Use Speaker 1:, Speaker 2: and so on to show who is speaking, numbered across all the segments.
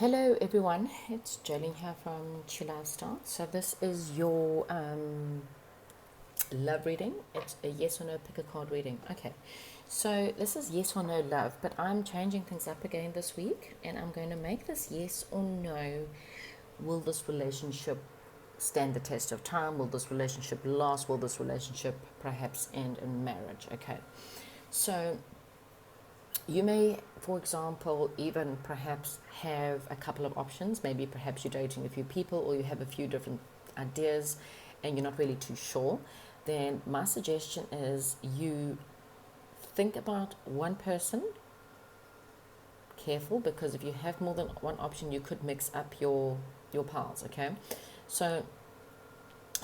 Speaker 1: Hello everyone, it's Jolene here from Chill Lifestyle. So this is your love reading. It's a yes or no pick a card reading. Okay, so this is yes or no love, but I'm changing things up again this week, and I'm going to make this yes or no. Will this relationship stand the test of time? Will this relationship last? Will this relationship perhaps end in marriage? Okay, so you may, for example, even perhaps have a couple of options. Maybe perhaps you're dating a few people or you have a few different ideas and you're not really too sure. Then my suggestion is you think about one person. Careful, because if you have more than one option, you could mix up your piles. Okay, so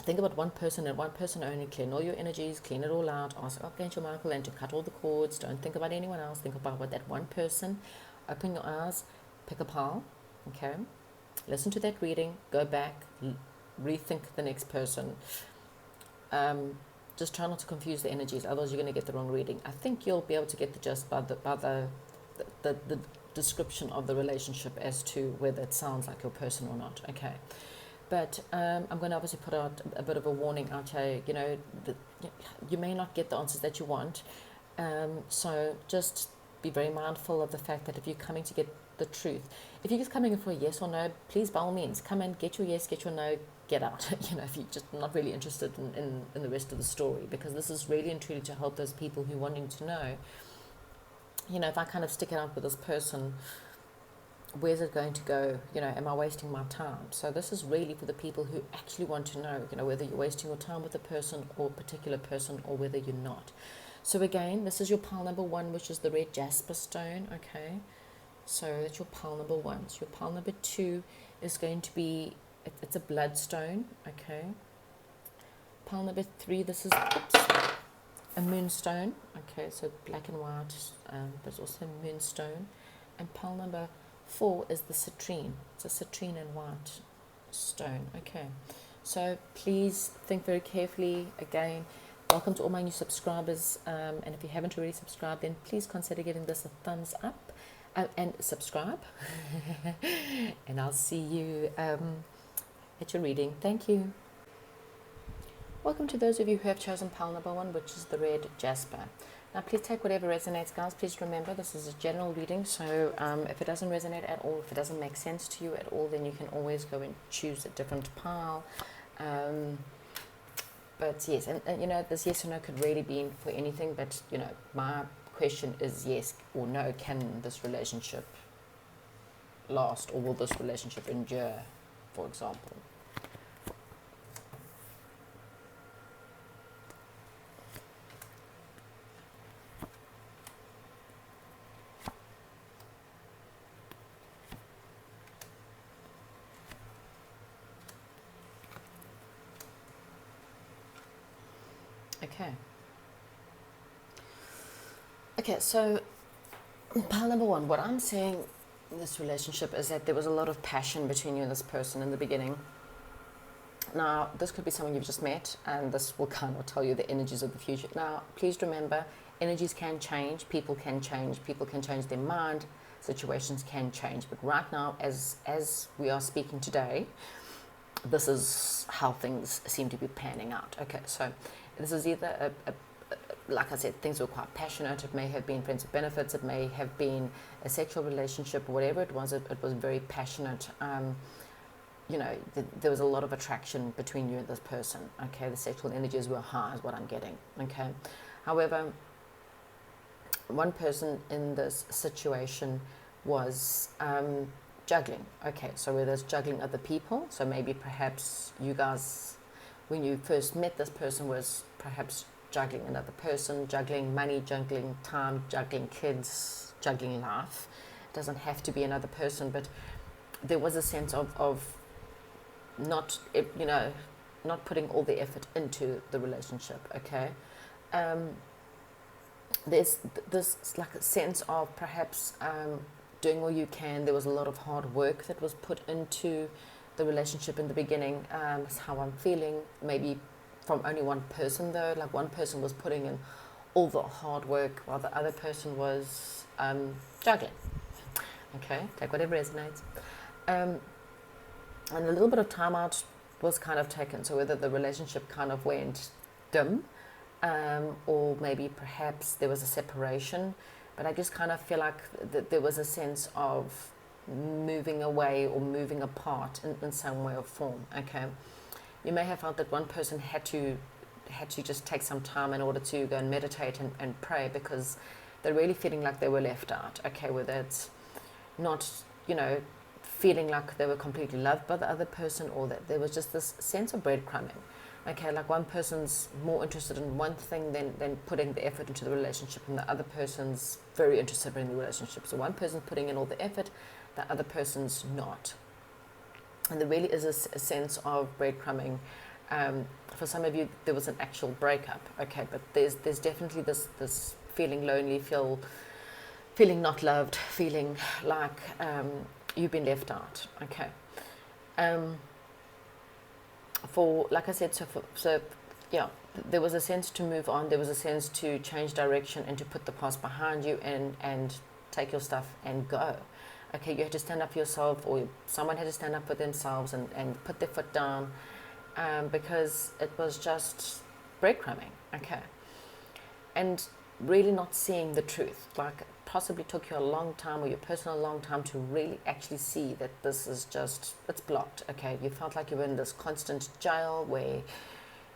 Speaker 1: think about one person and one person only. Clean all your energies, clean it all out. Ask Archangel Michael and to cut all the cords. Don't think about anyone else. Think about what that one person. Open your eyes, pick a pile. Okay, listen to that reading. Go back, rethink the next person. Just try not to confuse the energies. Otherwise, you're going to get the wrong reading. I think you'll be able to get the gist by the description of the relationship as to whether it sounds like your person or not. Okay. But I'm going to obviously put out a bit of a warning out here. You may not get the answers that you want. So just be very mindful of the fact that if you're coming to get the truth, if you're just coming in for a yes or no, please by all means come and get your yes, get your no, get out. If you're just not really interested in the rest of the story, because this is really and truly to help those people who are wanting to know, if I kind of stick it out with this person, where's it going to go? Am I wasting my time? So this is really for the people who actually want to know, whether you're wasting your time with a person or a particular person or whether you're not. So again, this is your pile number one, which is the red jasper stone. Okay, so that's your pile number one. So your pile number two is going to be, it's a bloodstone. Okay, pile number three, this is a moonstone. Okay, so black and white, but it's also a moonstone. And pile number 4 is the citrine. It's a citrine and white stone. Okay, so please think very carefully. Again, welcome to all my new subscribers, and if you haven't already subscribed, then please consider giving this a thumbs up and subscribe. And I'll see you at your reading. Thank you. Welcome to those of you who have chosen pile number 1, which is the red jasper. Now, please take whatever resonates, guys. Please remember, this is a general reading, so if it doesn't resonate at all, if it doesn't make sense to you at all, then you can always go and choose a different pile. But yes, and this yes or no could really be for anything, but, my question is yes or no, can this relationship last, or will this relationship endure, for example? Okay, so pile number 1, what I'm seeing in this relationship is that there was a lot of passion between you and this person in the beginning. Now, this could be someone you've just met, and this will kind of tell you the energies of the future. Now, please remember, energies can change, people can change their mind, situations can change. But right now, as we are speaking today, this is how things seem to be panning out. Okay, so this is either like I said, things were quite passionate. It may have been friends with benefits. It may have been a sexual relationship, whatever it was. It was very passionate. There was a lot of attraction between you and this person. Okay, the sexual energies were high, is what I'm getting. Okay, however, one person in this situation was juggling. Okay, so whether it's juggling other people, so maybe perhaps you guys, when you first met this person, was perhaps juggling another person, juggling money, juggling time, juggling kids, juggling life. It doesn't have to be another person, but there was a sense of not putting all the effort into the relationship. Okay, there's this like a sense of perhaps doing all you can. There was a lot of hard work that was put into the relationship in the beginning. That's how I'm feeling. Maybe from only one person though, like one person was putting in all the hard work while the other person was juggling. Okay, take whatever resonates. And a little bit of time out was kind of taken. So whether the relationship kind of went dim, or maybe perhaps there was a separation, but I just kind of feel like there was a sense of moving away or moving apart in some way or form. Okay, you may have felt that one person had to just take some time in order to go and meditate and pray, because they're really feeling like they were left out. Okay, whether it's not, feeling like they were completely loved by the other person, or that there was just this sense of breadcrumbing. Okay, like one person's more interested in one thing than putting the effort into the relationship, and the other person's very interested in the relationship. So one person's putting in all the effort, the other person's not. And there really is a sense of breadcrumbing. For some of you, there was an actual breakup. Okay, but there's definitely this feeling lonely, feeling not loved, feeling like you've been left out. Okay. Like I said, there was a sense to move on. There was a sense to change direction and to put the past behind you and take your stuff and go. Okay, you had to stand up for yourself, or someone had to stand up for themselves and put their foot down, because it was just breadcrumbing. Okay. And really not seeing the truth. Like, possibly took you a long time, or your person a long time, to really actually see that this is just, it's blocked. Okay, you felt like you were in this constant jail where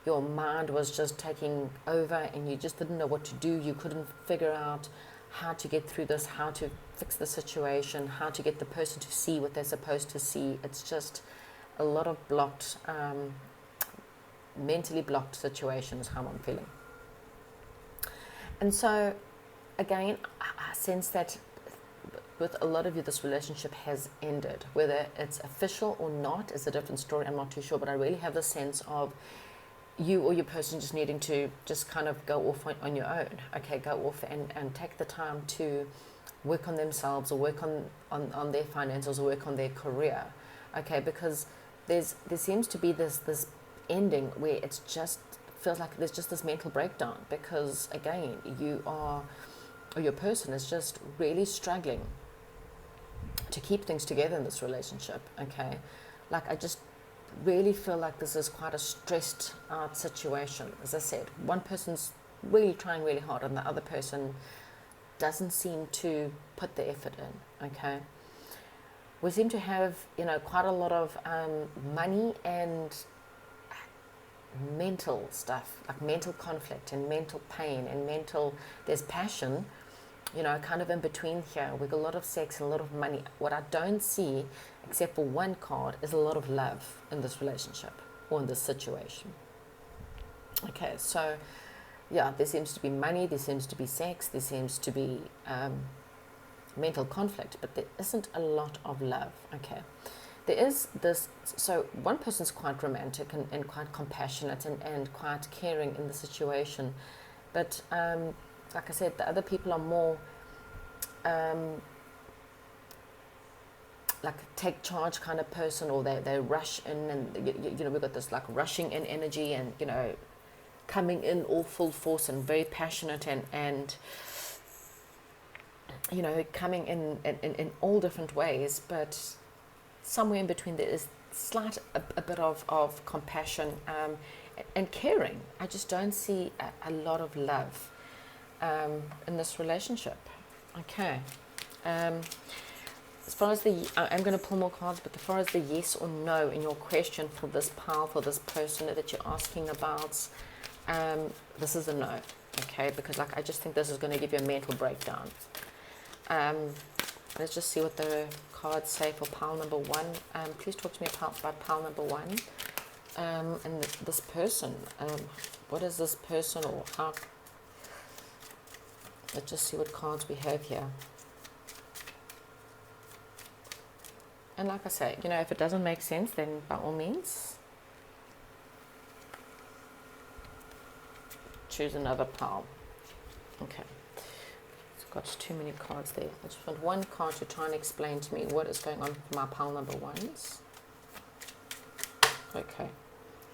Speaker 1: your mind was just taking over and you just didn't know what to do. You couldn't figure out how to get through this, how to fix the situation, how to get the person to see what they're supposed to see. It's just a lot of blocked, mentally blocked situations, how I'm feeling. And so, again, I sense that with a lot of you, this relationship has ended. Whether it's official or not is a different story. I'm not too sure, but I really have the sense of you or your person just needing to just kind of go off on your own. Okay, go off and take the time to work on themselves, or work on their finances, or work on their career. Okay, because there seems to be this ending where it's just feels like there's just this mental breakdown, because again, your person is just really struggling to keep things together in this relationship. Okay, like I just really feel like this is quite a stressed out situation. As I said, one person's really trying really hard and the other person doesn't seem to put the effort in. Okay, we seem to have quite a lot of money and mental stuff, like mental conflict and mental pain and there's passion, kind of in between here. We've got a lot of sex and a lot of money. What I don't see, except for one card, is a lot of love in this relationship or in this situation. Okay, so yeah, there seems to be money, there seems to be sex, there seems to be mental conflict, but there isn't a lot of love. Okay. There is this, so one person's quite romantic and quite compassionate and quite caring in the situation. But like I said, the other people are more like a take charge kind of person, or they rush in, and we've got this like rushing in energy and, coming in all full force and very passionate and coming in all different ways, but somewhere in between there is a bit of compassion and caring. I just don't see a lot of love in this relationship. Okay. As far as I'm going to pull more cards, but as far as the yes or no in your question for this pile, for this person that you're asking about, this is a no. Okay, because I just think this is going to give you a mental breakdown. Let's just see what the cards say for pile number one. Please talk to me about pile number one. And this person. What is this person, or how? Let's just see what cards we have here. And like I say, if it doesn't make sense, then by all means, choose another pile. Okay. Got too many cards there. I just want one card to try and explain to me what is going on for my pile number ones. Okay.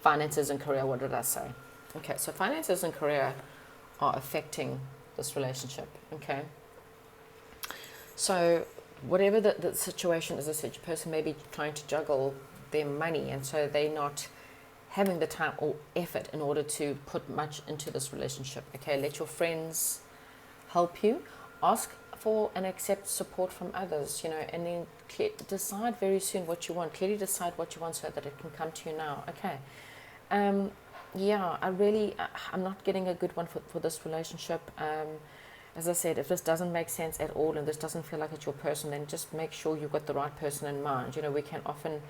Speaker 1: Finances and career, what did I say? Okay, so finances and career are affecting this relationship. Okay. So whatever the situation is, a such person may be trying to juggle their money, and so they're not having the time or effort in order to put much into this relationship. Okay, let your friends help you. Ask for and accept support from others, and then decide very soon what you want. Clearly decide what you want so that it can come to you now. Okay. I'm not getting a good one for this relationship. As I said, if this doesn't make sense at all and this doesn't feel like it's your person, then just make sure you've got the right person in mind. We can often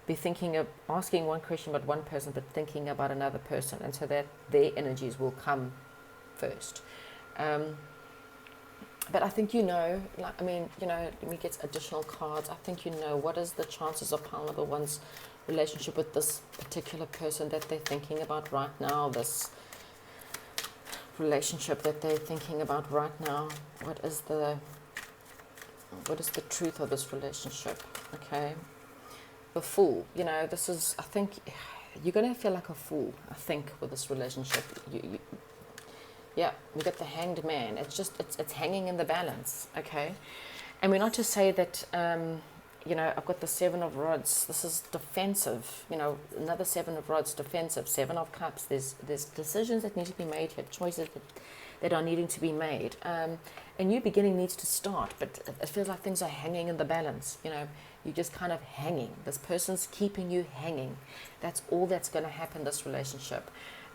Speaker 1: be thinking of asking one question about one person, but thinking about another person, and so that their energies will come first. But I think let me get additional cards. I think what is the chances of pile number one's relationship with this particular person that they're thinking about right now, this relationship that they're thinking about right now. What is the truth of this relationship? Okay. The Fool. This is, I think, you're going to feel like a fool, I think, with this relationship. Yeah, we got the Hanged Man. It's hanging in the balance, okay? And we're not to say that, I've got the Seven of Rods. This is defensive, another Seven of Rods, defensive. Seven of Cups. There's decisions that need to be made here, choices that are needing to be made. A new beginning needs to start, but it feels like things are hanging in the balance, You're just kind of hanging. This person's keeping you hanging. That's all that's going to happen in this relationship.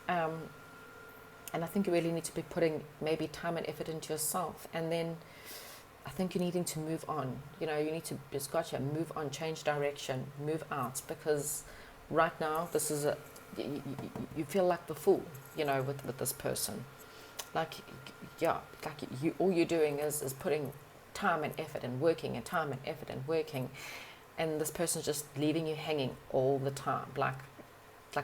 Speaker 1: And I think you really need to be putting maybe time and effort into yourself. And then I think you're needing to move on. You need to just move on, change direction, move out. Because right now, this is you feel like the fool, with this person. All you're doing is putting time and effort and working and time and effort and working. And this person's just leaving you hanging all the time. Like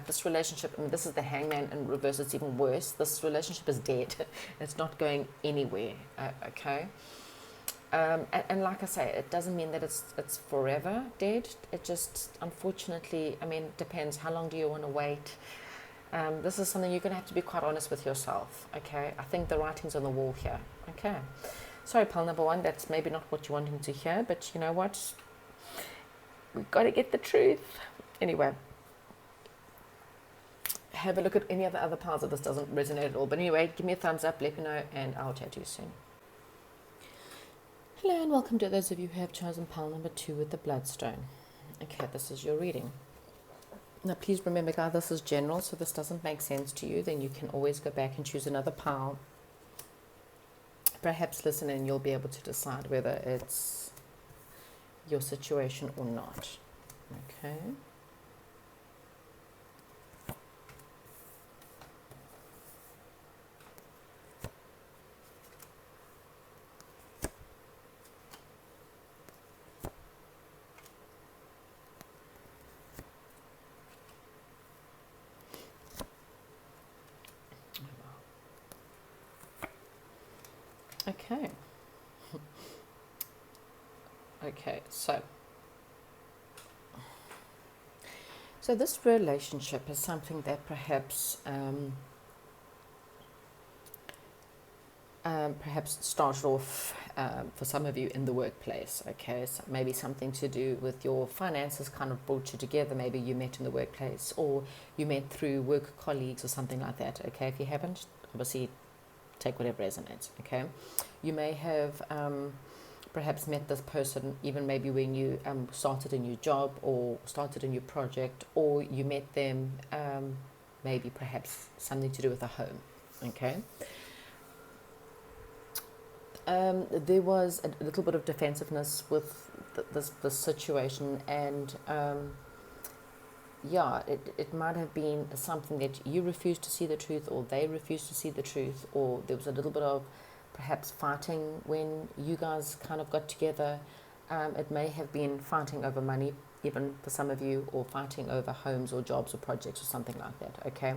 Speaker 1: this relationship, this is the Hangman in reverse. It's even worse. This relationship is dead. It's not going anywhere. Okay. And like I say, it doesn't mean that it's forever dead. It just, unfortunately, depends. How long do you want to wait? This is something you're going to have to be quite honest with yourself. Okay. I think the writing's on the wall here. Okay. Sorry, pile number one. That's maybe not what you're wanting to hear, but you know what? We've got to get the truth. Anyway. Have a look at any of the other piles if this doesn't resonate at all. But anyway, give me a thumbs up, let me know, and I'll chat to you soon. Hello and welcome to those of you who have chosen pile number 2 with the Bloodstone. Okay, this is your reading. Now please remember, guys, this is general, so if this doesn't make sense to you, then you can always go back and choose another pile. Perhaps listen and you'll be able to decide whether it's your situation or not. Okay. Okay. Okay, so this relationship is something that perhaps started off for some of you in the workplace. Okay, so maybe something to do with your finances kind of brought you together. Maybe you met in the workplace, or you met through work colleagues or something like that. Okay, if you haven't, obviously take whatever resonates. Okay, you may have perhaps met this person even maybe when you started a new job or started a new project, or you met them maybe perhaps something to do with a home. Okay. There was a little bit of defensiveness with this situation, and it might have been something that you refused to see the truth, or they refused to see the truth, or there was a little bit of perhaps fighting when you guys kind of got together. It may have been fighting over money, even for some of you, or fighting over homes or jobs or projects or something like that. Okay.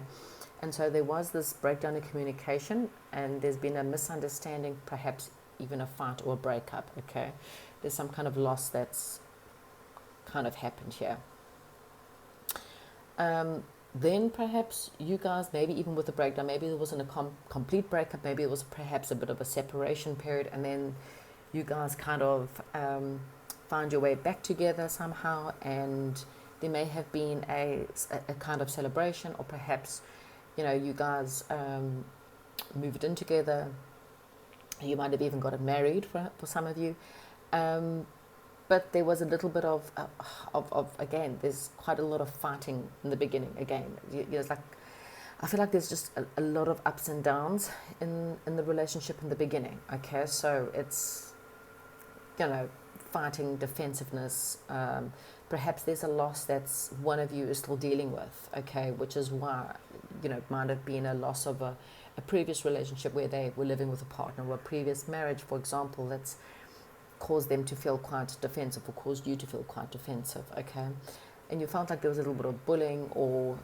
Speaker 1: And so there was this breakdown in communication, and there's been a misunderstanding, perhaps even a fight or a breakup. Okay, there's some kind of loss that's kind of happened here. Then perhaps you guys, maybe even with the breakdown, maybe it wasn't a complete breakup, maybe it was perhaps a bit of a separation period, and then you guys kind of find your way back together somehow, and there may have been a kind of celebration, or perhaps, you guys moved in together. You might have even gotten married for some of you. But there was a little bit of again, there's quite a lot of fighting in the beginning. Again, it's like, I feel like there's just a lot of ups and downs in the relationship in the beginning. Okay, so it's, fighting, defensiveness. Perhaps there's a loss that's one of you is still dealing with. Okay, which is why, it might have been a loss of a previous relationship where they were living with a partner, or a previous marriage, for example, that's caused them to feel quite defensive, or caused you to feel quite defensive. Okay, and you felt like there was a little bit of bullying, or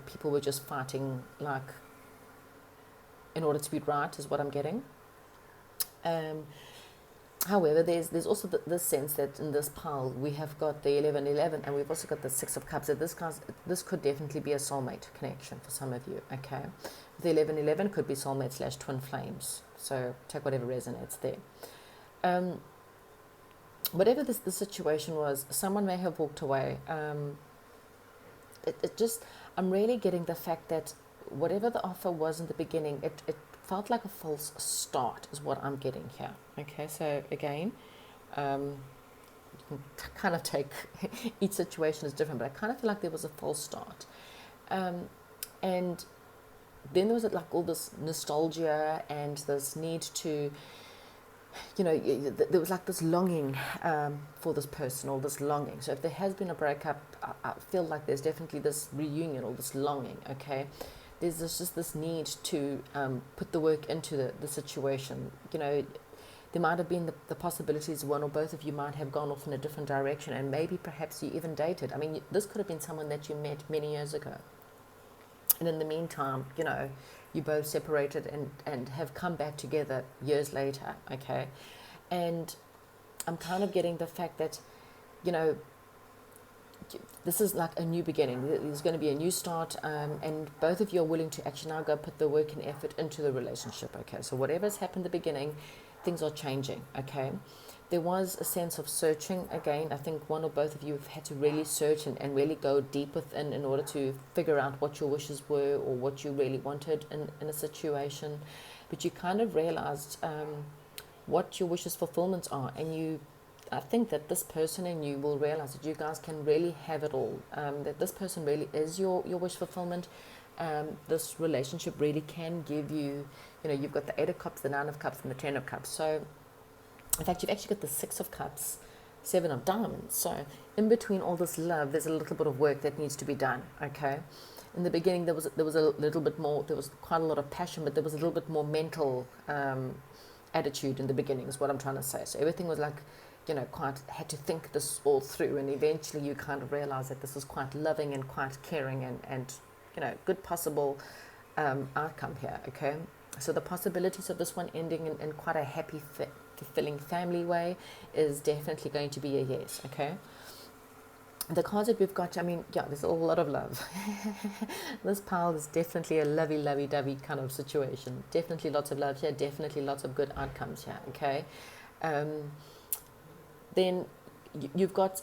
Speaker 1: people were just fighting like in order to be right, is what I'm getting. However, there's also this sense that in this pile we have got the 11-11, and we've also got the 6 of Cups. That this could definitely be a soulmate connection for some of you. Okay, the 11-11 could be soulmate / twin flames. So take whatever resonates there. Whatever the situation was, someone may have walked away. I'm really getting the fact that whatever the offer was in the beginning, it felt like a false start, is what I'm getting here. Okay, so again, you can kind of take each situation is different, but I kind of feel like there was a false start. And then there was like all this nostalgia and this need to, there was like this longing for this person, or this longing. So if there has been a breakup, I feel like there's definitely this reunion, or this longing. Okay, there's just this need to put the work into the situation. There might have been the possibilities one or both of you might have gone off in a different direction, and maybe perhaps you even dated. I mean, this could have been someone that you met many years ago, and in the meantime, you both separated and have come back together years later. Okay, and I'm kind of getting the fact that, this is like a new beginning. There's going to be a new start, and both of you are willing to actually now go put the work and effort into the relationship. Okay, so whatever's happened in the beginning, things are changing. Okay, there was a sense of searching. Again, I think one or both of you have had to really search and really go deep within in order to figure out what your wishes were, or what you really wanted in a situation. But you kind of realized what your wishes fulfillments are, and I think that this person and you will realize that you guys can really have it all, that this person really is your wish fulfillment. This relationship really can give you, you've got the 8 of Cups, the 9 of Cups, and the 10 of Cups. So in fact, you've actually got the 6 of Cups, 7 of Diamonds. So in between all this love, there's a little bit of work that needs to be done. Okay, in the beginning there was a little bit more, there was quite a lot of passion, but there was a little bit more mental attitude in the beginning, is what I'm trying to say. So everything was like, quite had to think this all through, and eventually you kind of realize that this is quite loving and quite caring and good possible outcome here. Okay, so the possibilities of this one ending in quite a happy, fulfilling family way is definitely going to be a yes. Okay, the cards that we've got, I mean, there's a lot of love. This pile is definitely a lovey-dovey kind of situation. Definitely lots of love here, definitely lots of good outcomes here. Okay, then you've got,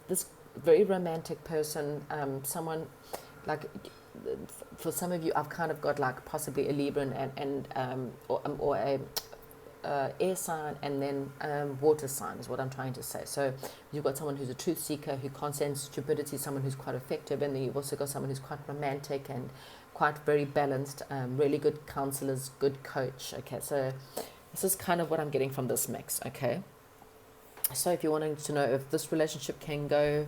Speaker 1: this very romantic person, someone like, for some of you, I've kind of got like possibly a Libra or a air sign, and then water sign is what I'm trying to say. So you've got someone who's a truth seeker, who can't stand stupidity, someone who's quite effective, and then you've also got someone who's quite romantic and quite very balanced, really good counselors, good coach. Okay, so this is kind of what I'm getting from this mix. Okay, so if you're wanting to know if this relationship can go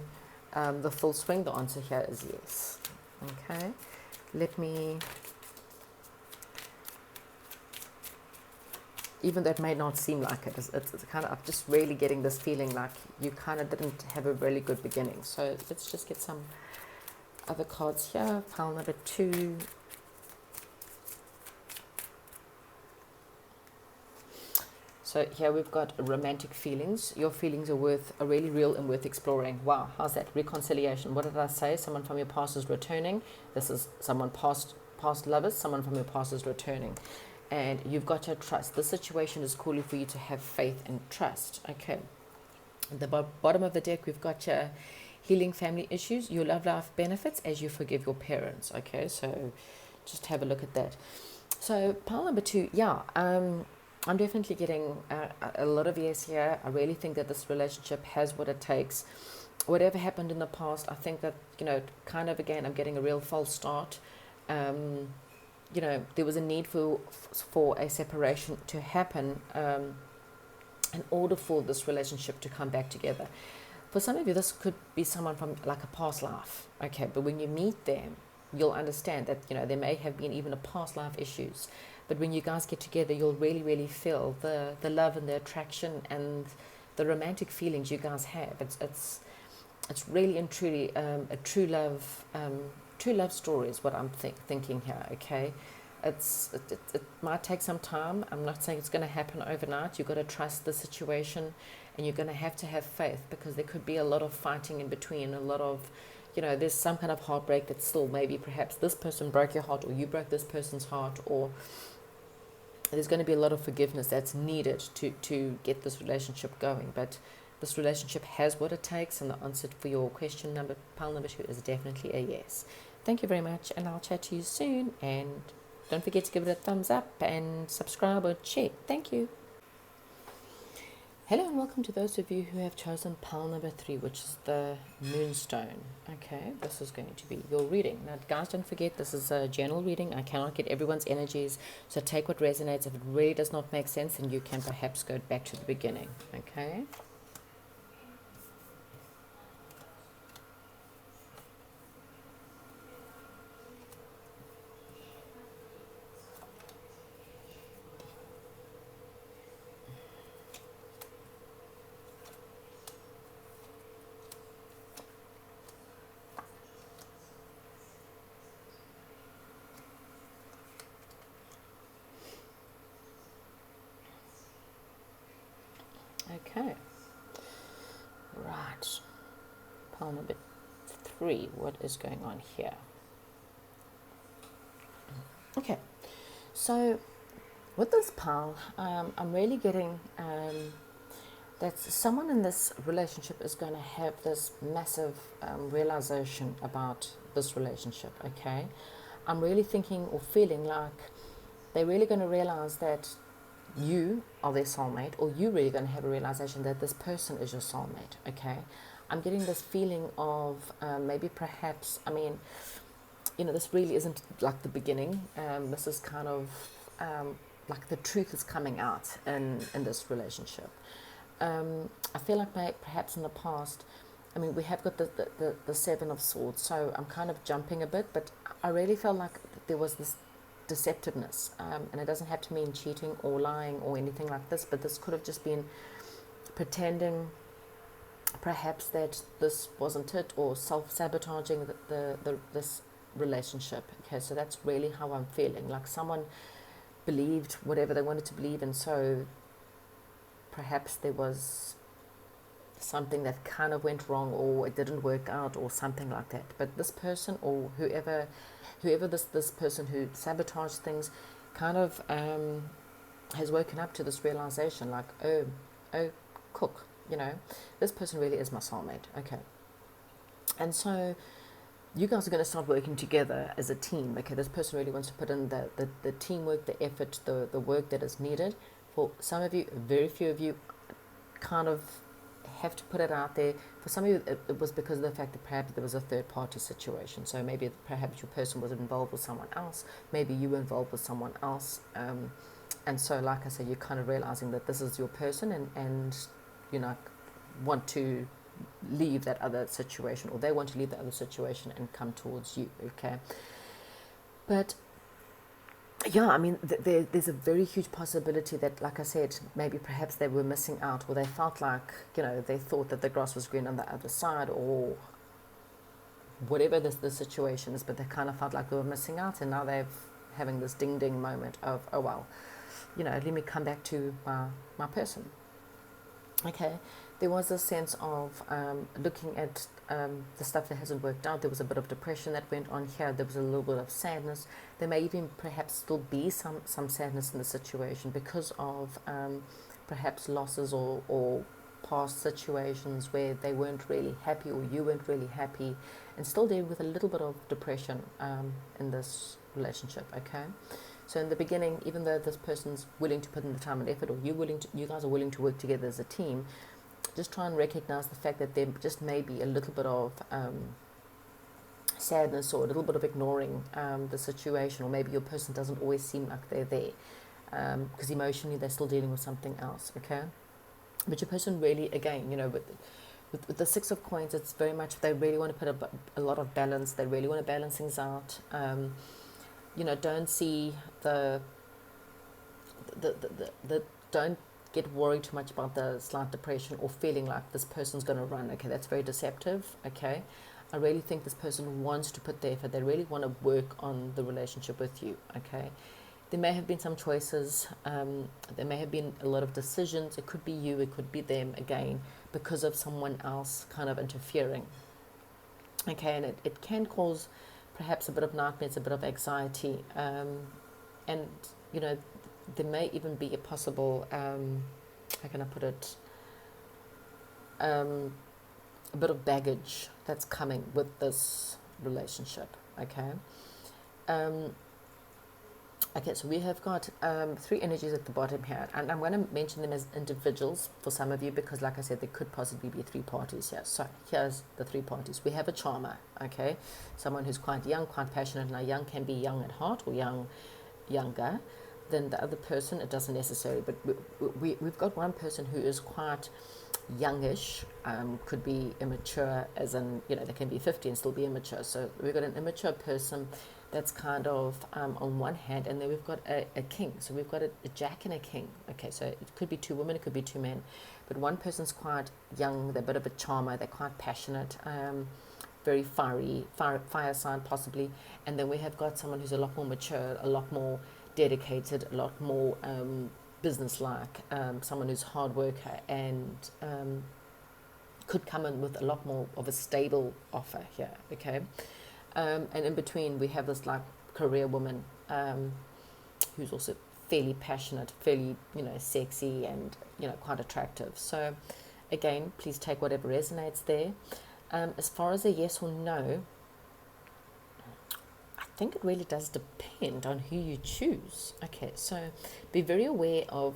Speaker 1: the full swing, the answer here is yes. Okay, let me, even though it may not seem like it, it's kind of, I'm just really getting this feeling like you kind of didn't have a really good beginning. So let's just get some other cards here. Pile number 2. So here we've got romantic feelings. Your feelings are really real and worth exploring. Wow, how's that? Reconciliation. What did I say? Someone from your past is returning. This is someone past lovers. Someone from your past is returning. and you've got to trust. The situation is calling for you to have faith and trust. Okay. At the bottom of the deck, we've got your healing family issues, your love life benefits as you forgive your parents. Okay, so just have a look at that. So pile number 2, I'm definitely getting a lot of yes here. I really think that this relationship has what it takes. Whatever happened in the past, I think that, kind of again, I'm getting a real false start. There was a need for a separation to happen in order for this relationship to come back together. For some of you, this could be someone from like a past life, okay? But when you meet them, you'll understand that, there may have been even a past life issues. But when you guys get together, you'll really, really feel the love and the attraction and the romantic feelings you guys have. It's really and truly a true love story is what I'm thinking here, okay? It might take some time. I'm not saying it's going to happen overnight. You've got to trust the situation, and you're going to have faith, because there could be a lot of fighting in between, a lot of, there's some kind of heartbreak that still maybe perhaps this person broke your heart, or you broke this person's heart, or there's going to be a lot of forgiveness that's needed to get this relationship going. But this relationship has what it takes, and the answer for your question pile number 2 is definitely a yes. Thank you very much, and I'll chat to you soon, and don't forget to give it a thumbs up and subscribe or share. Thank you. Hello and welcome to those of you who have chosen pile number 3, which is the Moonstone. Okay, this is going to be your reading. Now, guys, don't forget, this is a general reading. I cannot get everyone's energies, so take what resonates. If it really does not make sense, then you can perhaps go back to the beginning. Okay. Okay. Right. Pile number 3. What is going on here? Okay. So with this pile, I'm really getting that someone in this relationship is going to have this massive realization about this relationship. Okay. I'm really thinking or feeling like they're really going to realize that you are their soulmate, or you're really going to have a realization that this person is your soulmate. Okay, I'm getting this feeling of maybe perhaps, this really isn't like the beginning. This is kind of like the truth is coming out in this relationship. I feel like perhaps in the past, we have got the 7 of Swords, so I'm kind of jumping a bit, but I really felt like there was this deceptiveness, and it doesn't have to mean cheating or lying or anything like this, but this could have just been pretending perhaps that this wasn't it, or self-sabotaging this relationship. Okay, so that's really how I'm feeling, like someone believed whatever they wanted to believe, and so perhaps there was something that kind of went wrong, or it didn't work out, or something like that. But this person, or whoever this person who sabotaged things, kind of has woken up to this realization, like, oh, cook, this person really is my soulmate. Okay, and so you guys are going to start working together as a team. Okay, this person really wants to put in the teamwork, the effort, the work that is needed. For some of you, very few of you kind of have to put it out there. For some of you, it was because of the fact that perhaps there was a third party situation. So maybe perhaps your person was involved with someone else, maybe you were involved with someone else, and so like I said, you're kind of realizing that this is your person, and want to leave that other situation, or they want to leave the other situation and come towards you. Okay, but yeah, there's a very huge possibility that, like I said, maybe perhaps they were missing out, or they felt like, they thought that the grass was green on the other side, or whatever the situation is, but they kind of felt like they were missing out, and now they're having this ding moment of, oh well, let me come back to my person. Okay, there was a sense of looking at the stuff that hasn't worked out. There was a bit of depression that went on here. There was a little bit of sadness. There may even perhaps still be some sadness in the situation because of perhaps losses or past situations where they weren't really happy or you weren't really happy, and still dealing with a little bit of depression in this relationship, okay? So in the beginning, even though this person's willing to put in the time and effort, or you guys are willing to work together as a team, just try and recognize the fact that there just may be a little bit of sadness or a little bit of ignoring the situation, or maybe your person doesn't always seem like they're there because emotionally they're still dealing with something else, okay? But your person really, again, with the Six of Coins, it's very much they really want to put a lot of balance. They really want to balance things out. Don't see the don't get worried too much about the slight depression or feeling like this person's going to run. Okay, that's very deceptive. Okay, I really think this person wants to put their effort. They really want to work on the relationship with you. Okay, there may have been some choices. There may have been a lot of decisions. It could be you, it could be them, again, because of someone else kind of interfering. Okay, and it can cause perhaps a bit of nightmares, a bit of anxiety. And, there may even be a possible, how can I put it, a bit of baggage that's coming with this relationship. Okay. Okay, so we have got three energies at the bottom here, and I'm going to mention them as individuals for some of you because, like I said, there could possibly be three parties here. So here's the three parties. We have a charmer, okay, someone who's quite young, quite passionate. Now, young can be young at heart or younger than the other person. It doesn't necessarily, but we've got one person who is quite youngish, could be immature, as in, they can be 50 and still be immature. So we've got an immature person that's kind of on one hand, and then we've got a king. So we've got a jack and a king. Okay, so it could be two women, it could be two men, but one person's quite young, they're a bit of a charmer, they're quite passionate, very fire sign possibly, and then we have got someone who's a lot more mature, a lot more dedicated, a lot more business-like, someone who's hard worker and could come in with a lot more of a stable offer here, okay? And in between, we have this like career woman who's also fairly passionate, fairly, sexy and, quite attractive. So again, please take whatever resonates there. As far as a yes or no, I think it really does depend on who you choose. Okay, so be very aware of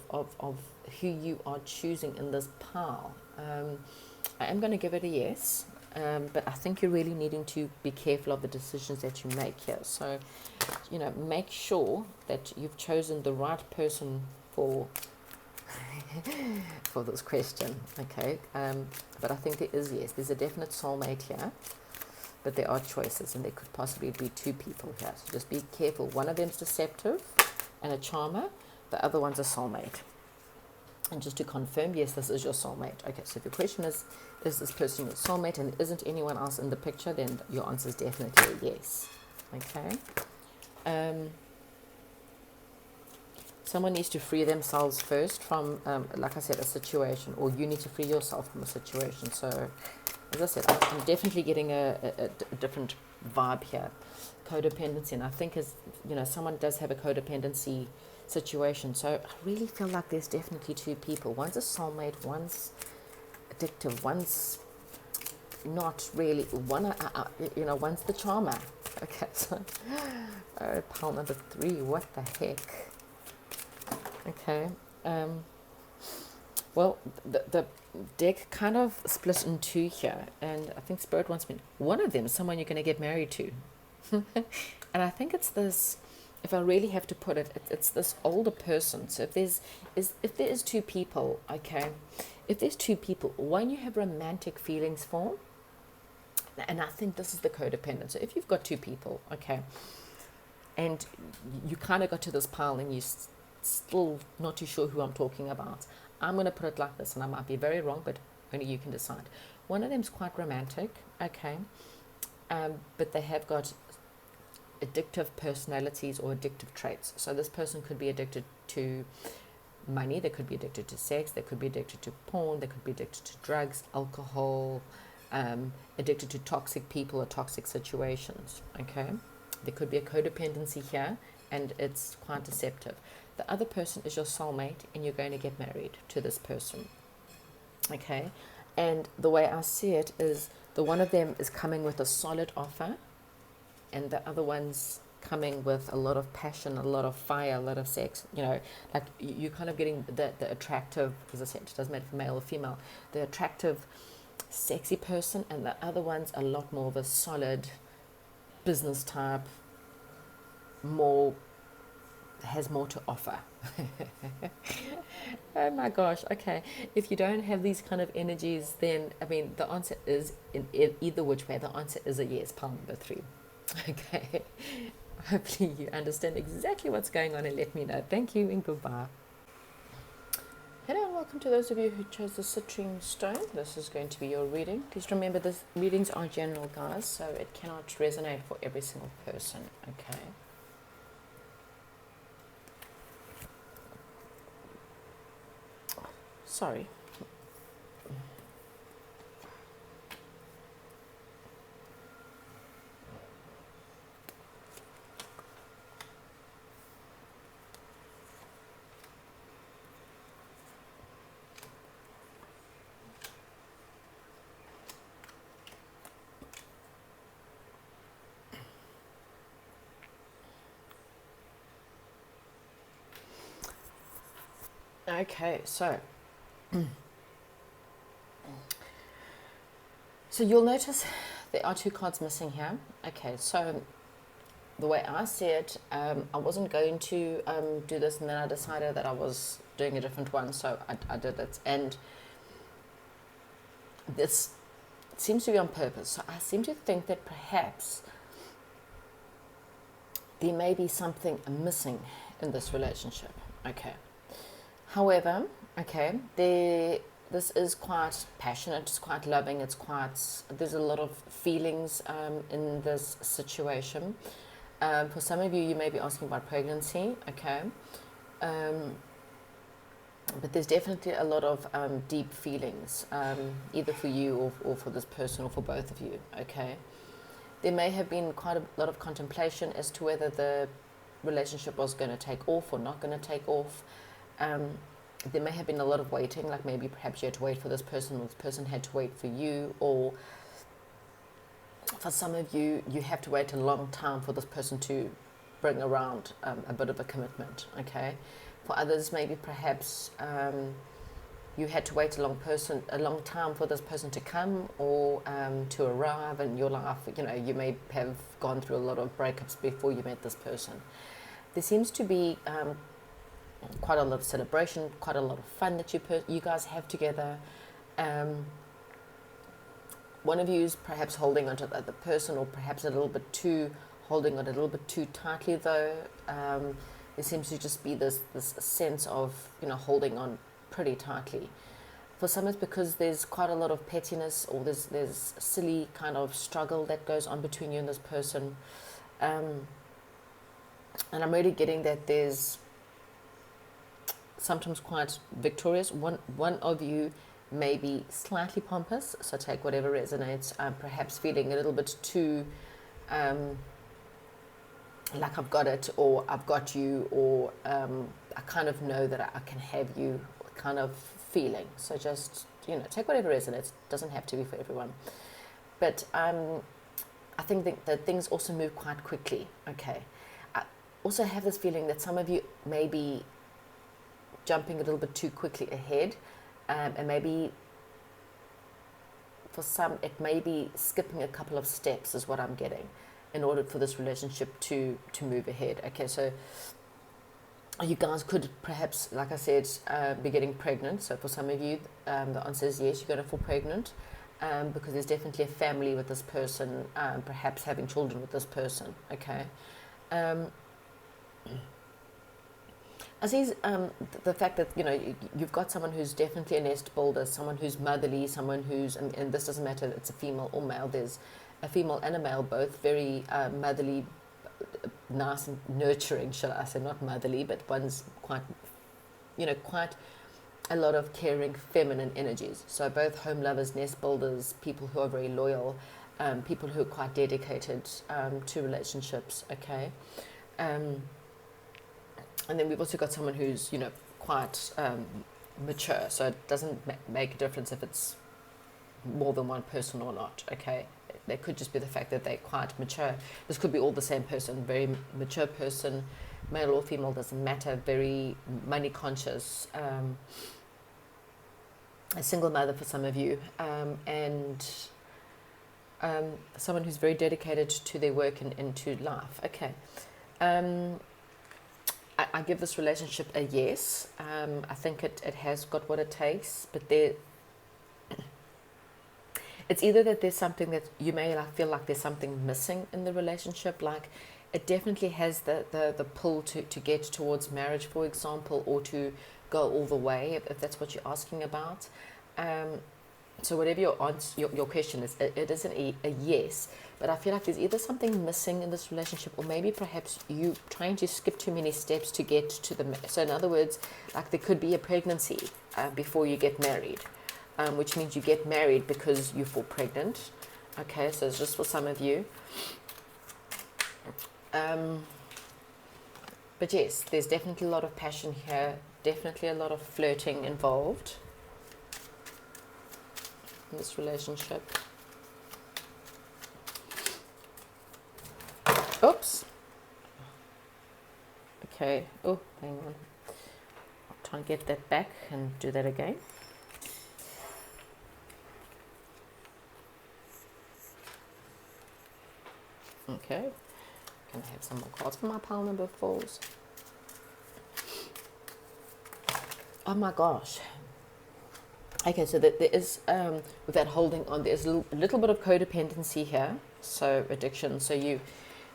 Speaker 1: who you are choosing in this pile. I am going to give it a yes. But I think you're really needing to be careful of the decisions that you make here. So, make sure that you've chosen the right person for for this question, okay? But I think there's a definite soulmate here, but there are choices, and there could possibly be two people here. So just be careful. One of them's deceptive and a charmer. The other one's a soulmate. And just to confirm, yes, this is your soulmate. Okay, so if your question is this person your soulmate and isn't anyone else in the picture, then your answer is definitely a yes. Okay. Someone needs to free themselves first from, like I said, a situation, or you need to free yourself from a situation. So, as I said, I'm definitely getting a different vibe here. Codependency, and I think someone does have a codependency situation. So I really feel like there's definitely two people. One's a soulmate, one's addictive, one's not really. One's the charmer. Okay, so pile number 3. What the heck? Okay. Well, the deck kind of split in two here, and I think Spirit wants me. One of them is someone you're going to get married to, and I think it's this. If I really have to put it, it's this older person. So if there is two people, okay, if there's two people, one you have romantic feelings for, and I think this is the codependent. So if you've got two people, okay, and you kind of got to this pile and you're still not too sure who I'm talking about, I'm going to put it like this, and I might be very wrong, but only you can decide. One of them's quite romantic, okay, but they have got addictive personalities or addictive traits. So this person could be addicted to money, they could be addicted to sex, they could be addicted to porn, they could be addicted to drugs, alcohol, addicted to toxic people or toxic situations, okay? There could be a codependency here, and it's quite deceptive. The other person is your soulmate, and you're going to get married to this person, okay? And the way I see it is the one of them is coming with a solid offer, and the other one's coming with a lot of passion, a lot of fire, a lot of sex. You know, like you're kind of getting the attractive, as I said, it doesn't matter if male or female, the attractive, sexy person, and the other one's a lot more of a solid business type, has more to offer. Oh my gosh, okay. If you don't have these kind of energies, then, I mean, the answer is, in either which way, the answer is a yes, pile number 3. Okay. Hopefully you understand exactly what's going on and let me know. Thank you and goodbye. Hello and welcome to those of you who chose the citrine stone. This is going to be your reading. Please remember the readings are general, guys, so it cannot resonate for every single person. Okay. Sorry. Okay, so you'll notice there are 2 cards missing here. Okay, so the way I see it, I wasn't going to do this, and then I decided that I was doing a different one, so I did it. And this seems to be on purpose. So I seem to think that perhaps there may be something missing in this relationship. Okay. However, okay, this is quite passionate, it's quite loving, there's a lot of feelings in this situation. For some of you, you may be asking about pregnancy, okay, but there's definitely a lot of deep feelings, either for you or for this person or for both of you, okay. There may have been quite a lot of contemplation as to whether the relationship was going to take off or not going to take off. There may have been a lot of waiting, like maybe perhaps you had to wait for this person, or this person had to wait for you, or for some of you, you have to wait a long time for this person to bring around a bit of a commitment, okay? For others, maybe perhaps you had to wait a long time for this person to come or to arrive in your life. You know, you may have gone through a lot of breakups before you met this person. There seems to be quite a lot of celebration, quite a lot of fun that you guys have together. One of you is perhaps holding onto the other person, or perhaps holding on a little bit too tightly, though. There seems to just be this sense of, you know, holding on pretty tightly. For some, it's because there's quite a lot of pettiness, or there's silly kind of struggle that goes on between you and this person. And I'm really getting that there's sometimes quite victorious. One of you may be slightly pompous, so take whatever resonates, perhaps feeling a little bit too like I've got it, or I've got you, or I kind of know that I can have you kind of feeling. So just, you know, take whatever resonates. It doesn't have to be for everyone. But I think that things also move quite quickly, okay. I also have this feeling that some of you may be jumping a little bit too quickly ahead, and maybe for some it may be skipping a couple of steps is what I'm getting, in order for this relationship to move ahead. Okay, so you guys could perhaps, like I said, be getting pregnant. So for some of you, the answer is yes, you're going to fall pregnant, because there's definitely a family with this person, perhaps having children with this person, okay. I see the fact that, you know, you've got someone who's definitely a nest builder, someone who's motherly, someone who's, and this doesn't matter, it's a female or male, there's a female and a male, both very motherly, nice and nurturing, shall I say, not motherly, but one's quite quite a lot of caring feminine energies. So both home lovers, nest builders, people who are very loyal, people who are quite dedicated to relationships, okay? And then we've also got someone who's, quite mature. So it doesn't make a difference if it's more than one person or not, okay? They could just be the fact that they're quite mature. This could be all the same person, very mature person, male or female, doesn't matter, very money conscious, a single mother for some of you, and someone who's very dedicated to their work and to life. Okay. I give this relationship a yes. I think it has got what it takes, but it's either that there's something that you may feel like there's something missing in the relationship, like it definitely has the pull to get towards marriage, for example, or to go all the way, if that's what you're asking about. So whatever your question is, it isn't a yes, but I feel like there's either something missing in this relationship, or maybe perhaps you trying to skip too many steps to get to so in other words, like there could be a pregnancy before you get married, which means you get married because you fall pregnant. Okay, so it's just for some of you. But yes, there's definitely a lot of passion here, definitely a lot of flirting involved in this relationship. Oops. Okay. Oh, hang on. I'll try and get that back and do that again. Okay. Can I have some more cards for my pile number 4s? Oh my gosh. Okay, so that there is, with that holding on, there's a little bit of codependency here, so addiction. So you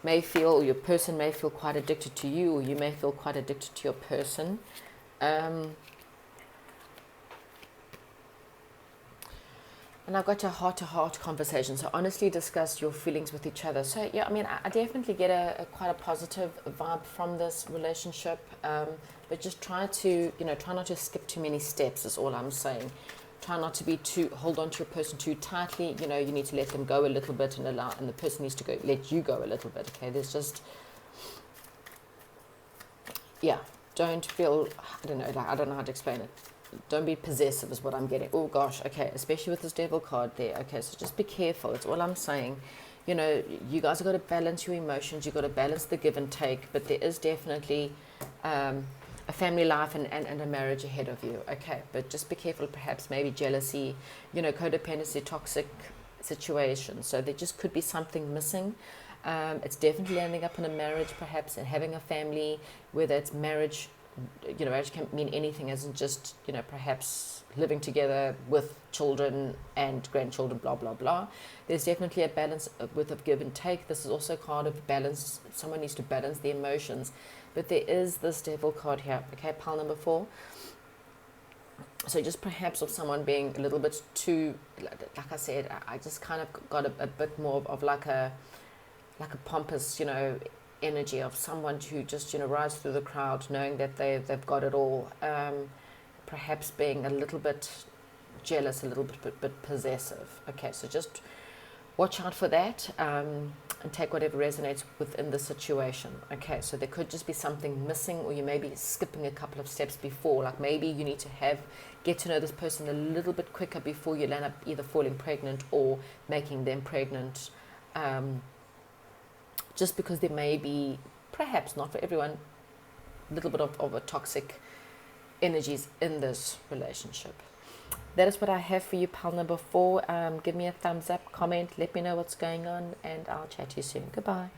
Speaker 1: may feel, your person may feel quite addicted to you, or you may feel quite addicted to your person. And I've got a heart-to-heart conversation, so honestly discuss your feelings with each other. So yeah, I mean, I definitely get a quite a positive vibe from this relationship, but just try not to skip too many steps is all I'm saying. Try not to hold on to your person too tightly. You need to let them go a little bit and the person needs to let you go a little bit. Okay, there's just, yeah, don't feel, I don't know how to explain it. Don't be possessive is what I'm getting. Oh gosh, okay, especially with this devil card there. Okay, so just be careful. It's all I'm saying. You guys have got to balance your emotions. You've got to balance the give and take. But there is definitely a family life and a marriage ahead of you. Okay, but just be careful. Perhaps maybe jealousy, codependency, toxic situations. So there just could be something missing. It's definitely ending up in a marriage, perhaps, and having a family, whether it's marriage. Marriage can mean anything, isn't just, perhaps living together with children and grandchildren, blah, blah, blah. There's definitely a balance with a give and take. This is also a card of balance. Someone needs to balance the emotions. But there is this devil card here, okay, pile number 4. So just perhaps of someone being a little bit too, like I said, I just kind of got a bit more of like a pompous, energy of someone who just rides through the crowd knowing that they've got it all, perhaps being a little bit jealous, a little bit possessive. Okay, so just watch out for that, and take whatever resonates within the situation. Okay, so there could just be something missing, or you may be skipping a couple of steps before, like maybe you need to get to know this person a little bit quicker before you end up either falling pregnant or making them pregnant, just because there may be, perhaps not for everyone, a little bit of a toxic energies in this relationship. That is what I have for you, pile number 4. Give me a thumbs up, comment, let me know what's going on, and I'll chat to you soon. Goodbye.